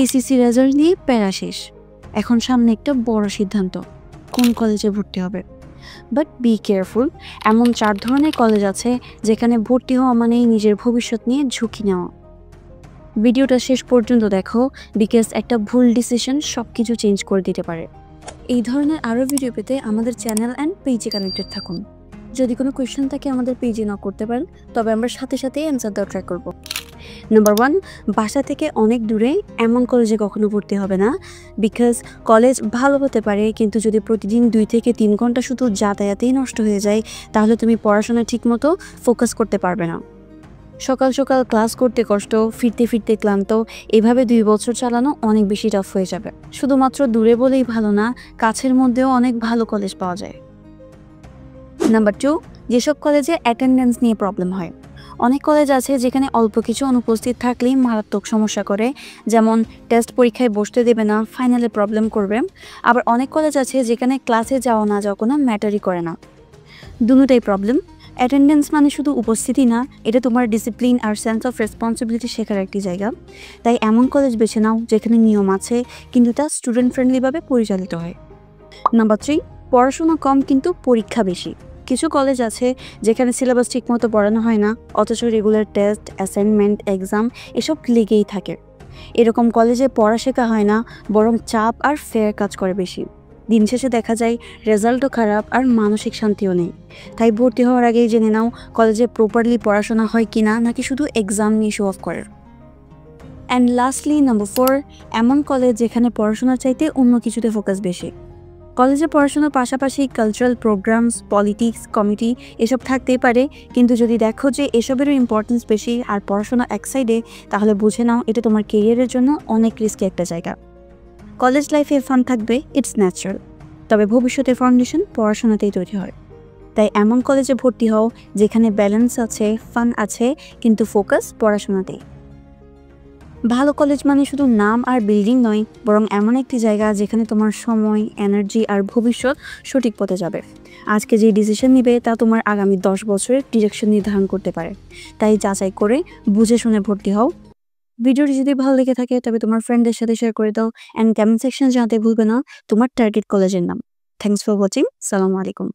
ACC result নিয়ে প্যারা শেষ। এখন সামনে একটা বড় সিদ্ধান্ত, কোন কলেজে ভর্তি হবে। বাট বি কেয়ারফুল, এমন 4 ধরনের কলেজ আছে যেখানে ভর্তি হওয়া মানেই নিজের ভবিষ্যৎ নিয়ে ঝুঁকি নেওয়া। ভিডিওটা শেষ পর্যন্ত দেখো, বিকজ একটা ভুল ডিসিশন সব কিছু চেঞ্জ করে দিতে পারে। এই ধরনের আরও ভিডিও পেতে আমাদের চ্যানেল অ্যান্ড পেজে কানেক্টেড থাকুন। যদি কোনো কোয়েশ্চেন থাকে আমাদের পেজে নক করতে পারেন, তবে আমরা সাথে সাথেই অ্যান্সার দেওয়ার ট্রাই করব। নাম্বার 1, বাসা থেকে অনেক দূরে এমন কলেজে কখনো ভর্তি হবে না। বিকজ কলেজ ভালো হতে পারে, কিন্তু যদি প্রতিদিন 2 থেকে 3 ঘন্টা শুধু যাতায়াতেই নষ্ট হয়ে যায়, তাহলে তুমি পড়াশোনায় ঠিকমতো ফোকাস করতে পারবে না। সকাল সকাল ক্লাস করতে কষ্ট, ফিরতে ফিরতে ক্লান্ত, এভাবে 2 বছর চালানো অনেক বেশি টাফ হয়ে যাবে। শুধুমাত্র দূরে বলেই ভালো না, কাছের মধ্যেও অনেক ভালো কলেজ পাওয়া যায়। নাম্বার 2, যেসব কলেজে অ্যাটেন্ডেন্স নিয়ে প্রবলেম হয়। অনেক কলেজ আছে যেখানে অল্প কিছু অনুপস্থিত থাকলেই মারাত্মক সমস্যা করে, যেমন টেস্ট পরীক্ষায় বসতে দেবে না, ফাইনালে প্রবলেম করবে। আবার অনেক কলেজ আছে যেখানে ক্লাসে যাওয়া না যাওয়া কোনো ম্যাটারই করে না। দুটোটাই প্রবলেম। অ্যাটেন্ডেন্স মানে শুধু উপস্থিতি না, এটা তোমার ডিসিপ্লিন আর সেন্স অফ রেসপন্সিবিলিটি শেখার একটি জায়গা। তাই এমন কলেজ বেছে নাও যেখানে নিয়ম আছে, কিন্তু তা স্টুডেন্ট ফ্রেন্ডলিভাবে পরিচালিত হয়। নাম্বার 3, পড়াশোনা কম কিন্তু পরীক্ষা বেশি। কিছু কলেজ আছে যেখানে সিলেবাস ঠিকমতো পড়ানো হয় না, অথচ রেগুলার টেস্ট, অ্যাসাইনমেন্ট, এক্সাম এসব লেগেই থাকে। এরকম কলেজে পড়া শেখা হয় না, বরং চাপ আর ফেয়ার কাজ করে বেশি। দিন শেষে দেখা যায় রেজাল্টও খারাপ আর মানসিক শান্তিও নেই। তাই ভর্তি হওয়ার আগেই জেনে নাও কলেজে প্রপারলি পড়াশোনা হয় কিনা, নাকি শুধু এক্সাম নিয়ে শো অফ করে। অ্যান্ড লাস্টলি নাম্বার 4, এমন কলেজ যেখানে পড়াশোনার চাইতে অন্য কিছুতে ফোকাস বেশি। কলেজে পড়াশোনার পাশাপাশি কালচারাল প্রোগ্রামস, পলিটিক্স, কমিটি এসব থাকতেই পারে, কিন্তু যদি দেখো যে এসবেরও ইম্পর্টেন্স বেশি আর পড়াশোনা এক সাইডে, তাহলে বুঝে নাও এটা তোমার কেরিয়ারের জন্য অনেক রিস্কি একটা জায়গা। কলেজ লাইফে ফান থাকবে, ইটস ন্যাচারাল, তবে ভবিষ্যতের ফাউন্ডেশন পড়াশোনাতেই তৈরি হয়। তাই এমন কলেজে ভর্তি হও যেখানে ব্যালেন্স আছে, ফান আছে, কিন্তু ফোকাস পড়াশোনাতেই। ভালো কলেজ মানে শুধু নাম আর বিল্ডিং নয়, বরং এমন একটি জায়গা যেখানে তোমার সময়, এনার্জি আর ভবিষ্যৎ সঠিক পথে যাবে। আজকে যে ডিসিশন নিবে তা তোমার আগামী 10 বছরের ডিরেকশন নির্ধারণ করতে পারে। তাই যাচাই করে বুঝে শুনে ভর্তি হও। ভিডিওটি যদি ভালো লেগে থাকে তবে তোমার ফ্রেন্ডদের সাথে শেয়ার করে দাও, অ্যান্ড কমেন্ট সেকশনে জানাতে ভুলবে না তোমার টার্গেট কলেজের নাম। Thanks for watching. সালামু আলাইকুম।